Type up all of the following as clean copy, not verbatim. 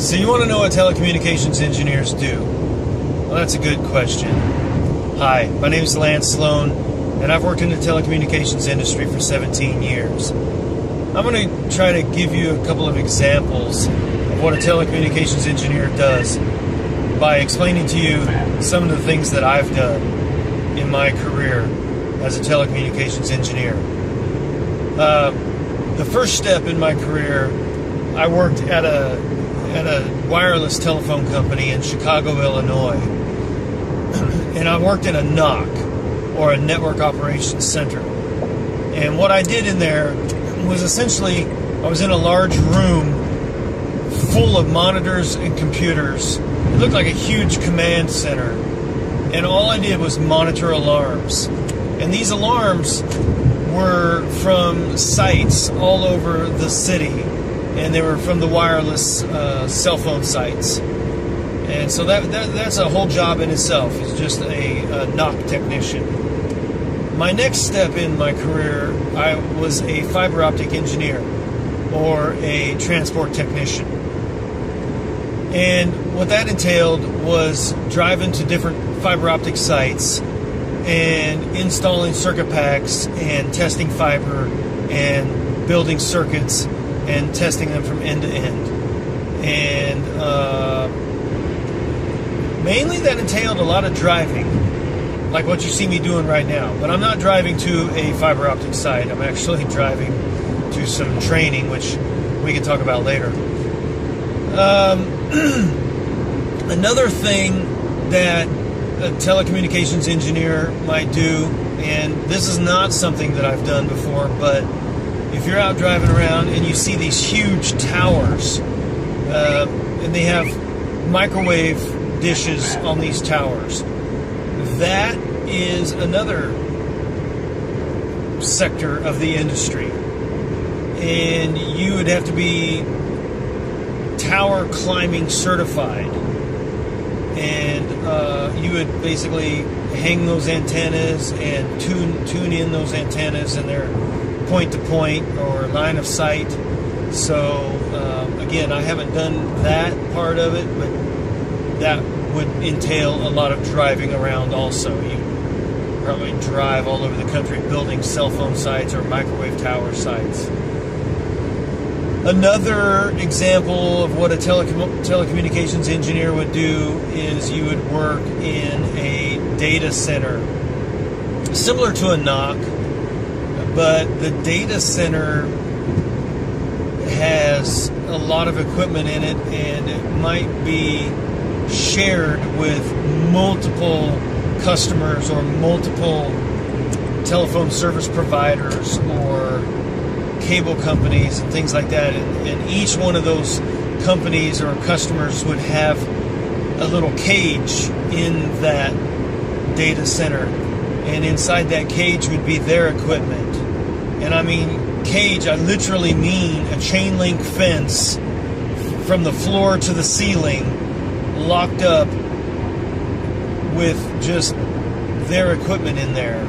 So you want to know what telecommunications engineers do? Well, that's a good question. Hi, my name is Lance Sloan, and I've worked in the telecommunications industry for 17 years. I'm going to try to give you a couple of examples of what a telecommunications engineer does by explaining to you some of the things that I've done in my career as a telecommunications engineer. The first step in my career, I worked at a wireless telephone company in Chicago, Illinois, and I worked in a NOC, or a Network Operations Center. And what I did in there was essentially, I was in a large room full of monitors and computers. It looked like a huge command center, and all I did was monitor alarms. And these alarms were from sites all over the city, and they were from the wireless cell phone sites. And so that's a whole job in itself. It's just a NOC technician. My next step in my career, I was a fiber optic engineer, or a transport technician. And what that entailed was driving to different fiber optic sites and installing circuit packs and testing fiber and building circuits and testing them from end to end. And mainly that entailed a lot of driving, like what you see me doing right now. But I'm not driving to a fiber optic site. I'm actually driving to some training, which we can talk about later. Another thing that a telecommunications engineer might do, and this is not something that I've done before, but if you're out driving around and you see these huge towers, and they have microwave dishes on these towers, that is another sector of the industry. And you would have to be tower climbing certified. And you would basically hang those antennas and tune in those antennas, and they're point to point or line of sight. So again, I haven't done that part of it, but that would entail a lot of driving around also. You probably drive all over the country building cell phone sites or microwave tower sites. Another example of what a telecommunications engineer would do is you would work in a data center, similar to a NOC, but the data center has a lot of equipment in it, and it might be shared with multiple customers or multiple telephone service providers or cable companies and things like that, and each one of those companies or customers would have a little cage in that data center, and inside that cage would be their equipment. And I mean cage, I literally mean a chain link fence from the floor to the ceiling, locked up with just their equipment in there.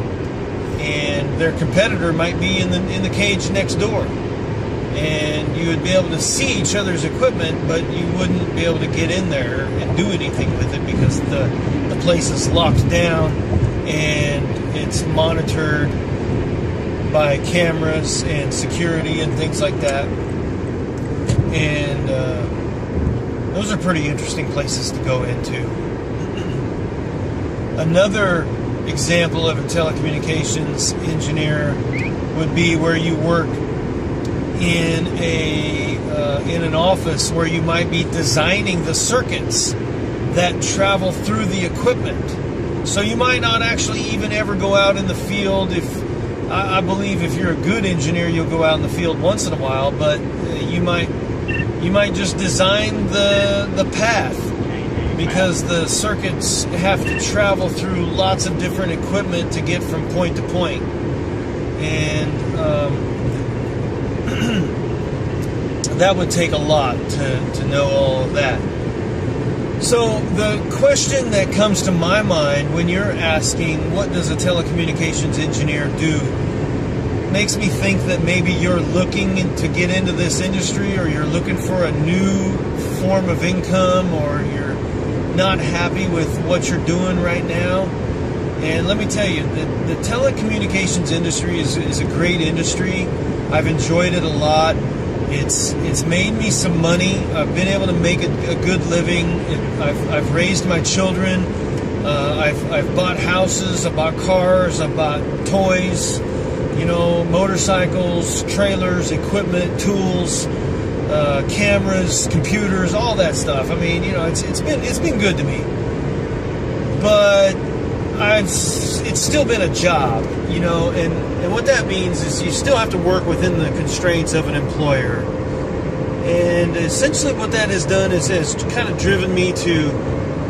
And their competitor might be in the cage next door, and you would be able to see each other's equipment, but you wouldn't be able to get in there and do anything with it because the place is locked down and it's monitored by cameras and security and things like that. And those are pretty interesting places to go into. Another example of a telecommunications engineer would be where you work in an office where you might be designing the circuits that travel through the equipment. So you might not actually even ever go out in the field. I believe if you're a good engineer, you'll go out in the field once in a while, but you might just design the path, because the circuits have to travel through lots of different equipment to get from point to point. And that would take a lot to know all of that. So the question that comes to my mind when you're asking what does a telecommunications engineer do makes me think that maybe you're looking to get into this industry, or you're looking for a new form of income, or you're not happy with what you're doing right now. And let me tell you, the telecommunications industry is a great industry. I've enjoyed it a lot. It's made me some money. I've been able to make a good living. I've raised my children. I've bought houses. I bought cars. I bought toys. Motorcycles, trailers, equipment, tools, cameras, computers, all that stuff. I mean, it's been good to me. But it's still been a job, and what that means is you still have to work within the constraints of an employer. And essentially what that has done is has kind of driven me to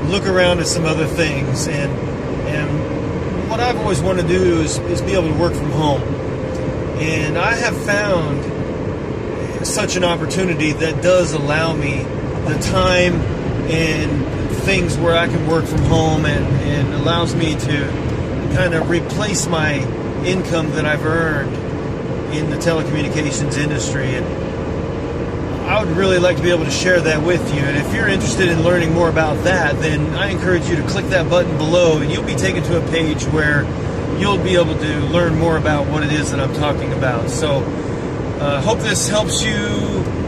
look around at some other things, and what I've always wanted to do is be able to work from home. And I have found such an opportunity that does allow me the time and things where I can work from home, and allows me to kind of replace my income that I've earned in the telecommunications industry. And I would really like to be able to share that with you. And if you're interested in learning more about that, then I encourage you to click that button below, and you'll be taken to a page where you'll be able to learn more about what it is that I'm talking about. So hope this helps you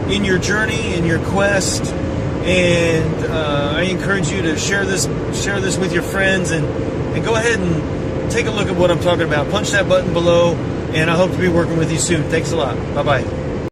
in your journey, in your quest. And I encourage you to share this with your friends, and go ahead and take a look at what I'm talking about. Punch that button below, and I hope to be working with you soon. Thanks a lot. Bye-bye.